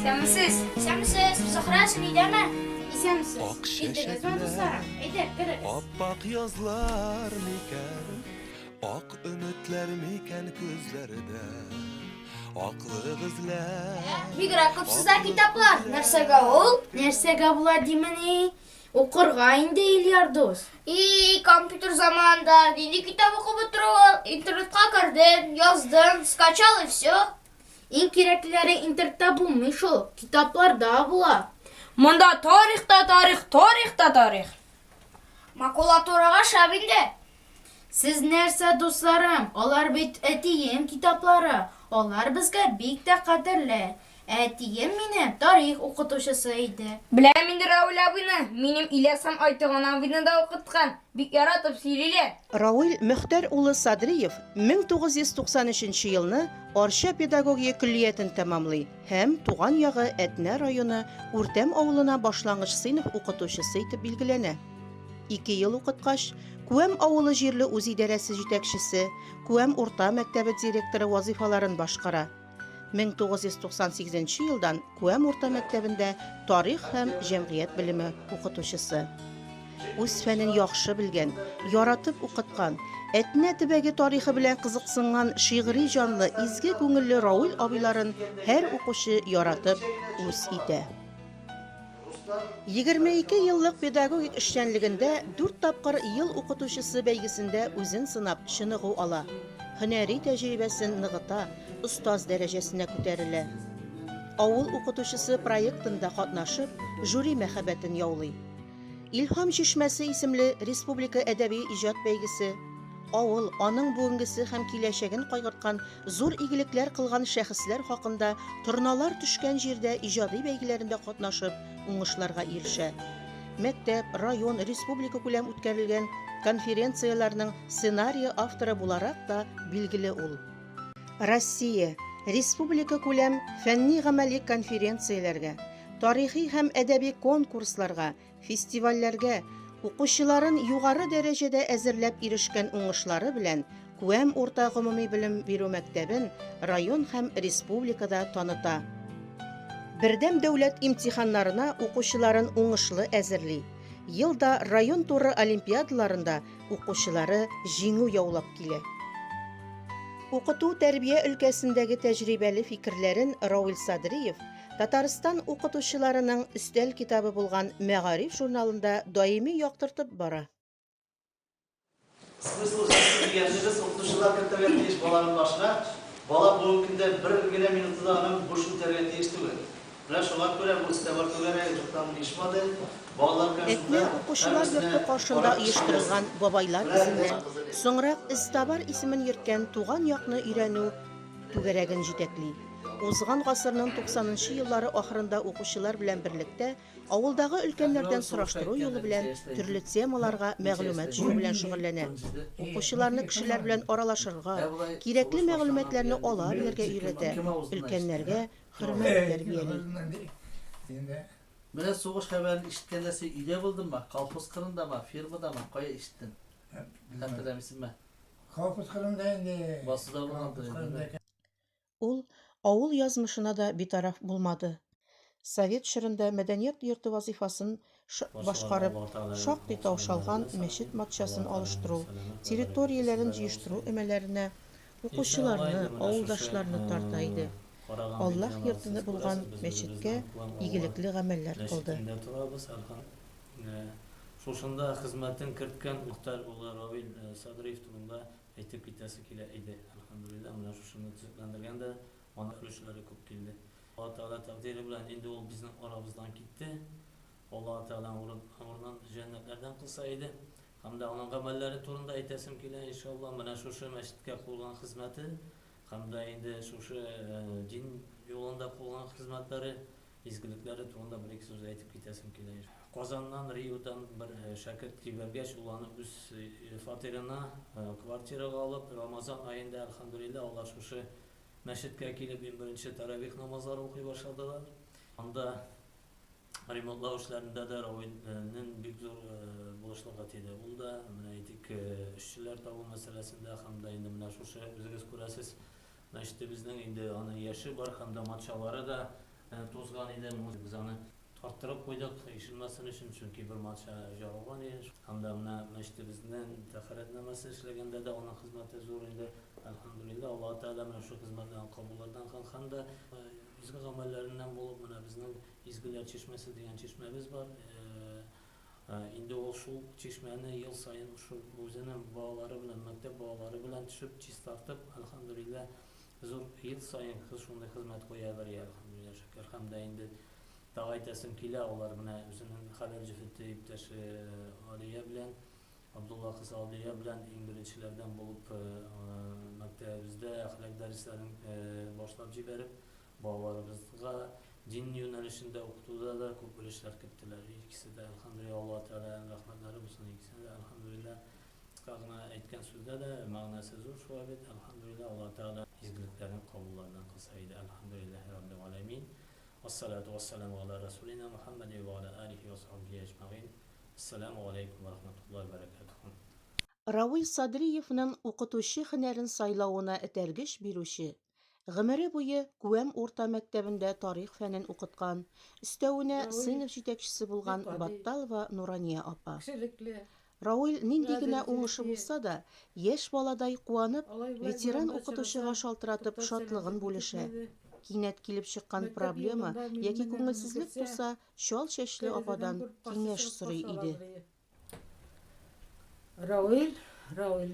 Сәмсез. Сәмсез. Зөһрә сөйләмә. Исәмсез. Ак Илдегезме чәчәкләр, дусларым? Әйдә, керегез. Appak yazlar miken, ak ümitler miken gözlerinde, aklı kızlar. Бигрәк күп сездә китаплар. Нәрсәгә ул? Нәрсәгә була димени? Укырга инде Ильяр дус. Компьютер заманында нинди китап укып утыру? Интернетка кірдем, яздым, скачал и все. Иң кирәкләре интернетта булмый шул. Китапларда була. Монда тарих. Макулатурага шәп инде. Сез нәрсә, дусларым? Алар бит әтием китаплары. Алар безгә бик тә кадерле. Әтием минем тарих укытучысы иде. Беләм инде Равил абыйны. Минем Ильясам Айтыган абыйны да укыткан. Бик яратып сөйлиләр. Равил Мөхтәр улы Садриев 1993 елны Арча педагогия күллиятен тәмамлый һәм туган ягы Әтнә районы Үртәм авылына башлангыч сыйныф укытучысы итеп билгеләнә. 2 ел укыткач, Күәм авылы җирле үзидарәсе җитәкчесе, Күәм урта мәктәбе директоры вазифаларын башкара. 1998 елдан Күәм урта мәктәбендә тарих һәм җәмгыять белеме укытучысы. Үз фәнен яхшы белгән, яратып укыткан, Әтнә төбәге тарихы белән кызыксынган шигъри җанлы, изге күңелле Равил абыйларын һәр укучы яратып үз итә. 22 еллык педагогик эшчәнлегендә 4 тапкыр ел укытучысы бәйгесендә үзен сынап чыныгу ала. Һөнәри тәҗрибәсен ныгыта, остаз дәрәҗәсенә күтәрелә. Авыл укытучысы проектында катнашып, жюри мәхәббәтен яулый. Илһам чишмәсе исемле республика әдәби иҗат бәйгесе, авыл, аның бүгенгесе һәм киләчәген кайгырткан зур игелекләр кылган шәхесләр хакында торналар төшкән җирдә иҗади бәйгеләрендә катнашып, уңышларга ирешә. Мәктәп, район, республика күләм үткәрелгән конференцияләрнең сценарий авторы буларак та билгеле ул. Россия, республика күләм фәнни-гамәли конференцияләргә, тарихи һәм әдәби конкурсларга, фестивальләргә, укучыларын югары дәрәҗәдә әзерләп ирешкән уңышлары белән Күәм урта гомуми белем бирү мәктәбен район һәм республикада таныта. Бердәм дәүләт имтиханнарына укучыларын уңышлы әзерли. Елда район туры олимпиадаларында укучылары җиңү яулап килә. Укыту тәрбия өлкәсендәге тәҗрибәле фикерләрен Равил Садриев Татарстан укытучыларының өстәл китабы булган Мәгариф журналында даими яктыртып бара. Смысл жизни дигәнебез укытучылар кертергә тиеш баланың башына. Бала бүгенге көндә бер генә минутта аның буш үтәргә тиеш түгел. Менә шуңа күрә бу истәбар түгәрә юктан ишмады. Балалар Әтнә укучылар йорты каршында оештырылган бабайлар исемнән соңрак Истабар исемен йөрткән туган якны өйрәнү түгәрәген җитәкли. Узган гасырның 90нчы еллары ахырында укучылар белән берлектә авылдагы өлкәннәрдән сораштыру юлы белән төрле темаларга мәгълүмат җыю белән шөгыльләнә. Укучыларны кешеләр белән аралашырга, кирәкле мәгълүматларны ала белергә өйрәтә, өлкәннәргә хөрмәт тәрбияли. Менә сугыш хәбәрен ишеткәндәсе өйдә булдымы? Колхоз кырындамы, фермадамы? Кая ишеттең? Хәтерләмисеңме? Колхоз кырында инде. Басуда булган. Ул авыл язмышына да битараф булмады. Совет чорында мәдәният йорты вазифасын башкарып, шактый таушалган мәчет матчасын алыштыру, территорияләрен җыештыру өмәләренә укучыларны, авылдашларны тарта иде. Аллаһ йортыны булган мәчеткә игелекле гамәлләр кылды. Шушында хезмәтен керткән Мөхтәр улы Равил Садриев турында әйтеп китәсе килә иде. Әлхәмдүлилләһ, менә шушыны төзекләндергәндә аны өлешләре күп килде. Алла Тәгалә тәкъдире белән инде ул безнең арабыздан китте. Алла Тәгалә урынын җәннәтләрдән кылса иде. Һәм дә аның гамәлләре турында әйтәсем килә, иншалла. Менә шушы мәчеткә кылган хезмәте һәм дә инде шушы дин юлында кылган хезмәтләре, изгелекләре турында бер-ике сүз әйтеп китәсем килә. Казаннан, Риодан бер шәкерт кибәргәч, ул аны үз фатирына, квартирага алып, Рамазан аенда, әлхәмдүлилләһ, алар шушы мәчеткә килеп 21-нче таравих намазлары укый башладылар. Анда ремонтлау эшләрендә дә Равилнең бик зур булышлыгы тиде. Ул да менә әйтик, эшчеләр табу мәсьәләсендә һәм дә инде менә шушы үзегез күрәсез, мәчетебезнең инде аның яше бар һәм дә матчалары да тозган идем. Без аны тарттырып куйдык, ишелмәсен өчен, чөнки бер матча җаралган иде. Һәм дә менә мәчетебезнең тәһарәтнамасы эшләгәндә дә аның хезмәте зур инде. Әлхәмдүлилләh, Аллаһ Тәгалә менә шу хезмәтләрне кабуллардан һәм дә изге гамәлләреннән булып менә безнең изгеләр чишмәсе дигән чишмәбез бар. Инде ул шул чишмәне ел сайын шул үзенең балалары белән, мәктәп балалары белән төшеп чистартып, әлхәмдүлилләh, зур ел сайын шундый хезмәт куялар, әлхәмдүлилләh, шөкер. Һәм дә инде тагайтасын килә, алар менә үзенең хәләл җефете иптәше Алия белән, Абдулла кызы Алия белән иң беренчеләрдән булып мәктәбебездә әхлак дәресләрен башлап җибәреп, балаларыбызга дин юнәлешендә укытуда да күп өлешләр кертеләр. Икесе дә әлхәмдүлилләh, Аллаһ Тәгаләнең рәхмәтләре булсын. Икесе дә әлхәмдүлилләh, кыска гына әйткән сүздә дә мәгънәсе зур шулай бит. Әлхәмдүлилләh, Аллаһ Тәгалә изгелекләрен кабуллардан кылса иде. Әлхәмдүлилләһи раббил аләмин. Вассалату вассаламу ала расулина Мухаммадин ва ала алихи ва сахбихи аҗмәгин. Ассаламу алейкум ва рахматуллаһи ва баракатуһ. Рауил Садриевның укытучы һөнәрен сайлауына этәргеч бирүче, гомере буе Күәм урта мәктәбендә тарих фәнен укыткан, өстәвенә сыйныф җитәкчесе булган Батталова Нурания апа. Рауил нинди генә уңышы булса да, яшь баладай куанып, ветеран укытучыга шалтыратып шатлыгын бүлешә. Кинәт килеп чыккан проблема яки күңелсезлек булса, чал чәчле ападан киңәш сорый иде. Рауил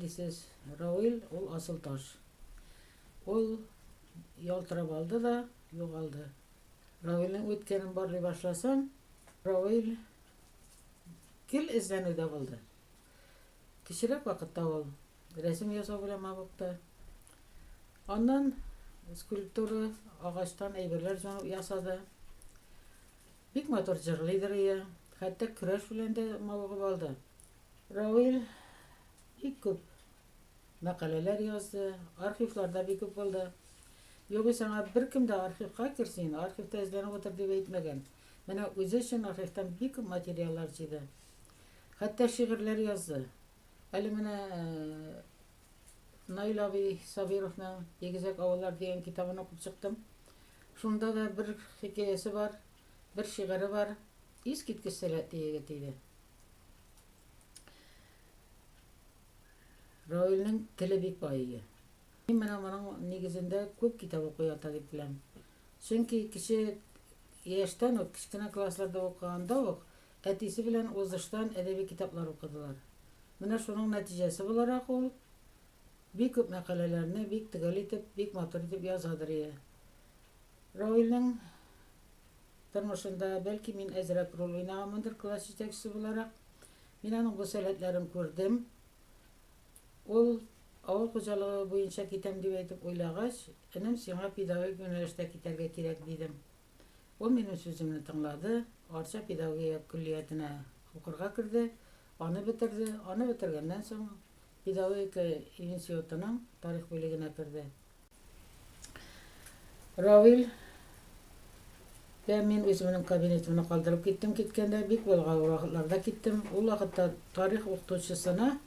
дисез. Рауил ул асыл таш. Ул ялтырап алды да югалды. Рауилның үткәнен барлый башласаң, Рауил кил эзләнүдә булды. Кечерәк вакытта ул рәсем ясау белән мабукта. Аннан скульптура агачтан әйберләр ясады. Бик матур җырлыйдыр, хәтта көрәш белән дә мабугып алды. Рауил бик күп мәкаләләр язды, архивларда бик күп булды. Югыйсә аңа беркем дә архивка керсен, архивта эзләнеп утыр дип әйтмәгән. Менә үзе өчен архивтан бик күп материаллар җыйды. Хәтта шигырьләр язды. Әле менә Наил абый Сабировның «Егезәк авыллар» дигән китабын укып чыктым. Шунда да бер хикәясе бар, бер шигыре бар. Искиткеч сәләтле егет иде. Рауилның теле бик бай. Мин менә моның нигезендә күп китап укый ята дип беләм. Чөнки кеше яшьтән үк, кечкенә классларда укыганда ук, әтисе белән узыштан әдәби китаплар укыдылар. Менә шуның нәтиҗәсе буларак ул бик күп мәкаләләрне бик төгәл итеп, бик матур итеп язадыр. Рауилның тормышында бәлки мин әзрәк роль уйнаганмындыр класс җитәкчесе буларак. Мин аның бу сәләтләрен күрдем. Ул авыл хуҗалыгы буенча китәм дип әйтеп уйлагач, энем сиңа педагогик юнәлештә китәргә кирәк дидем. Ул минем сүземне тыңлады, Арча педагогия куллиятенә укырга керде, аны бетерде. Аны бетергәннән соң педагогика институтының тарих бүлегенә керде. Рауил мин үземнең кабинетымны калдырып киткәндә бик булган вакытларда киттем. Ул вакытта тарих укытучысына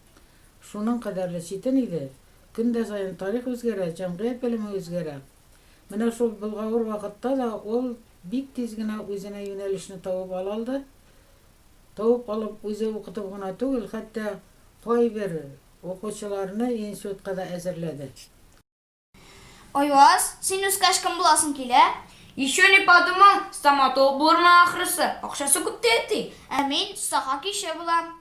шуның кадәрле читен иде. Көндә саен тарих үзгәрә, җәмгыять белеме үзгәрә. Менә шул булган вакытта да ул бик тиз генә үзенә юнәлешне табып алды. Табып алып үзе укытып гына түгел, хәтта кайбер укучыларны институтка да әзерләде. Айваз, син үз кашкан буласың килә? Еще не подумал, стоматолог булырмы ахрысы. Акчасы күп тәти. Ә мин саха кише булам.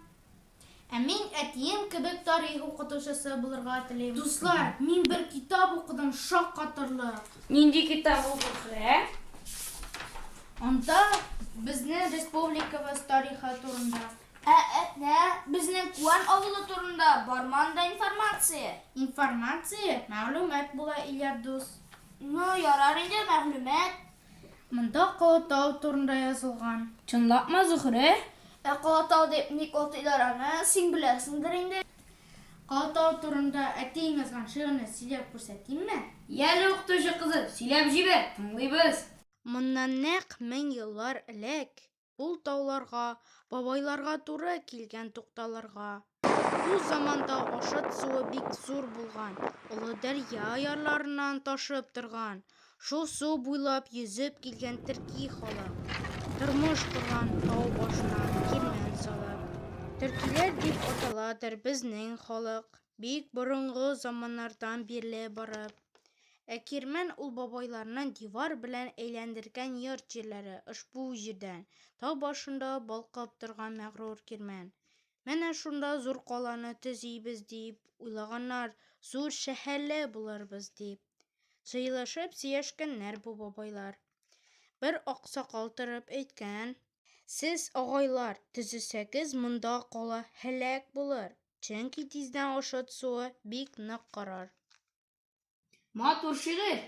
Ә мин әтием кебек тарих укытучысы булырга телим. Дуслар, мин бер китап укыдым шаккатырлык. Нинди китап укыдың? Анда безнең республикабыз тарихы турында. Безнең Күәм авылы турында барманда информация. Информация? Мәгълүмат була, Ильярдус. Ну, ярар инде мәгълүмат. Монда Калатау турында язылган. Чынлапмы, Зөһрә? Калатау дип ник атыйлар аны, син беләсеңдер инде. Калатау турында әтиң язган шигырьне сөйләп күрсәтимме? Яле укытучы кызы, сөйләп җибәр, тыңлыйбыз. Моннан нәкъ 1000 еллар элек ул тауларга, бабайларга туры килгән тукталырга. Ул заманда Ашыт суы бик зур булган, олы дәрья ярларыннан ташып торган. Шу су буйлап йөзеп килгән төрки халык. Тормыш корган тау башыннан кирмән салып. Төркиләр дип аталадыр безнең халык. Бик борынгы заманнардан бирле барып. Кирмән ул бабайларның дивар белән әйләндергән йорт җирләре ошбу җирдән. Тау башында балкып торган мәгърур кирмән. Менә шунда зур каланы төзибез дип уйлаганнар, зур шәһәрле булырбыз дип. Җыелышып сөйләшкәннәр бу бабайлар. Бер аксакал торып әйткән: "Сез, агайлар, төзесәгез, монда кала һәлак булыр. Чөнки тиздән ашыт суы бик нык карар." Матур шигырь.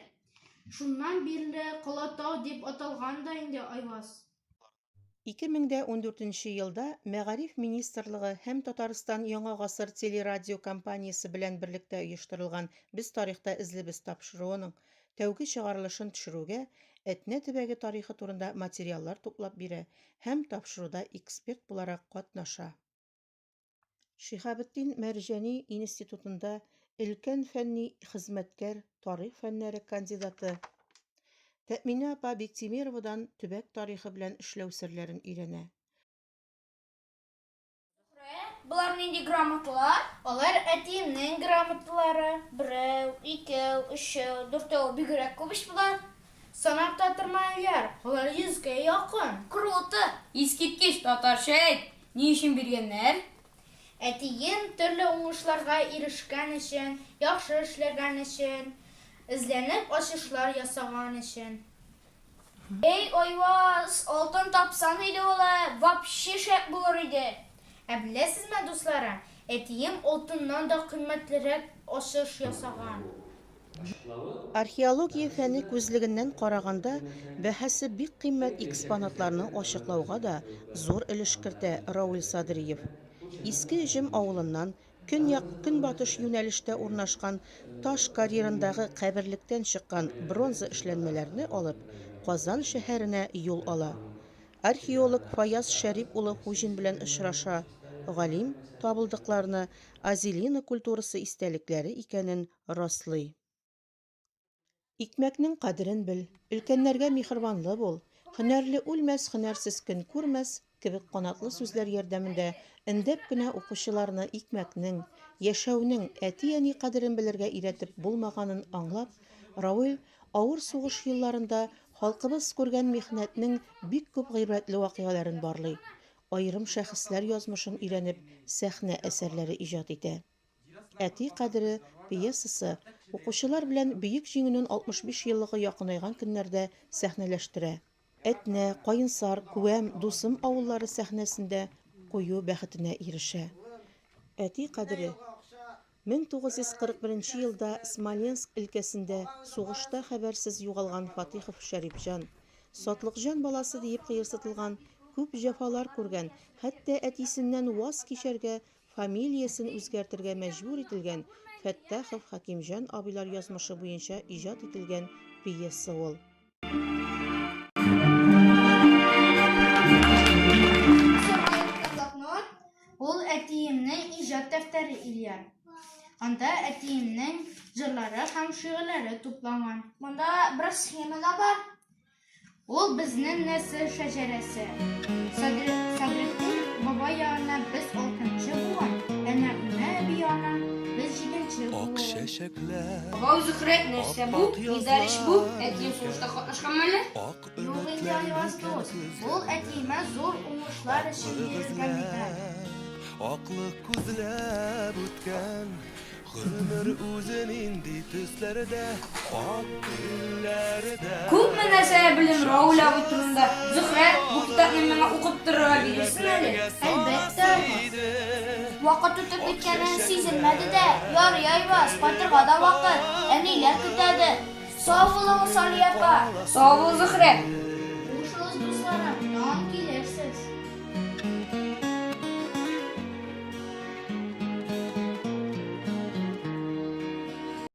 Шуннан бирле Калатау дип аталган да инде Айваз. 2014 елда Мәгариф министрлыгы һәм Татарстан Яңа гасыр телерадио компаниясе белән берлектә оештырылган "Без тарихта эзлебез" тапшыруының тәүге чыгарылышын төшерүгә Әтнә төбәге тарихы турында материаллар туплап бирә һәм тапшыруда эксперт буларак катнаша. Шиһабетдин Мәрҗәни институтында өлкән фәнни хезмәткәр, тарих фәннәре кандидаты Тәъминә апа Биктимировадан төбәк тарихы белән эшләү серләрен өйрәнә. Булар нинди грамоталар? Алар әтиемнең грамоталары. 1, 2, 3, 4 бигрәк күп иш булар. Санап та тормайлар. Алар 100-гә якын. Круто. Искиткеч татарча әйт. Ни өчен биргәннәр? Әтием төрле уңышларга ирешкән өчен, яхшы эшләгән өчен, эзләнеп ачышлар ясаган өчен. Эй, Айваз, алтын тапсан иде ул, вообще шәп булыр иде. Беләсезме, дусларым, әтием алтыннан да кыйммәтлерәк ачыш ясаган. Археология фәне күзлегеннән караганда, бәхәсе бик кыйммәт экспонатларны ачыклауга да зур өлеш кертә Рауил Садриев. Иске Җем авылыннан көньяк-көнбатыш юнәлештә урнашкан таш карьерындагы каберлектән чыккан бронза эшләнмәләрне алып, Казан шәһәренә юл ала. Археолог Фаяз Шәрип улы Хуҗин белән очраша. Галим табылдыкларны Азелина культурасы истәлекләре икәнен раслый. Икмәкнең кадерен бел, өлкәннәргә михырбанлы бул, һөнәрле үлмәс, һөнәрсез көн күрмәс кебек канатлы сүзләр ярдәмендә эндәп кенә укучыларны икмәкнең, яшәүнең әти-әни кадерен белергә өйрәтеп булмаганын аңлап, Рауил авыр сугыш елларында халкыбыз күргән михнәтнең бик күп гыйбрәтле вакыйгаларын барлый. Аерым шәхесләр язмышын өйрәнеп, сәхнә әсәрләре иҗат итә. Әти кадере пьесасы укучылар белән Бөек җиңүнең 65 еллыгы якынайган көннәрдә сәхнәләштерә. Әтнә, Каенсар, Күәм, Дусым авыллары сәхнәсендә кую бәхетенә ирешә. Әти кадере 1941 елда Смоленск өлкәсендә сугышта хәбәрсез югалган Фатихов Шәрипҗан, Сатлыкҗан баласы диеп кыерсытылган, күп җәфалар күргән, хәтта әтисеннән ваз кичәргә, фамилиясен үзгәртергә мәҗбүр ителгән Фәттахов Хакимҗан абыйлар язмышы буенча иҗат ителгән пьеса ул. Ул әтиемнең иҗат дәфтәре Илья. Анда әтиемнең җырлары һәм шигырьләре тупланган. Монда бер схема да бар. Ул безнең нәсел шәҗәрәсе. Садретдин бабай янына без 6нчы булган, Әнәгъмә әби янына без 7нче Ак булган. чәчәкләр, Бау Зөһрә, нәрсә бу? Нидәр иш бу? Әтием сугышта катнашканмы әле? ак Юк инде Айваз дус. Ул әтиемә зур уңышлар өчен бирелгән медаль. Аклык күзләп үткән гомер үзен инде төсләрдә, ак күлләрдә. Күпме нәрсә белем Раул абый турында. Зөһрә, бу китапны миңа укып торырга бирерсең әле? Әлбәттә. Вакыт үтеп киткәнен сизелмәде дә. Ярый Айваз, кайтырга да вакыт. Әниләр көтәде. Сау булыңыз, Алия апа. Сау бул, Зөһрә.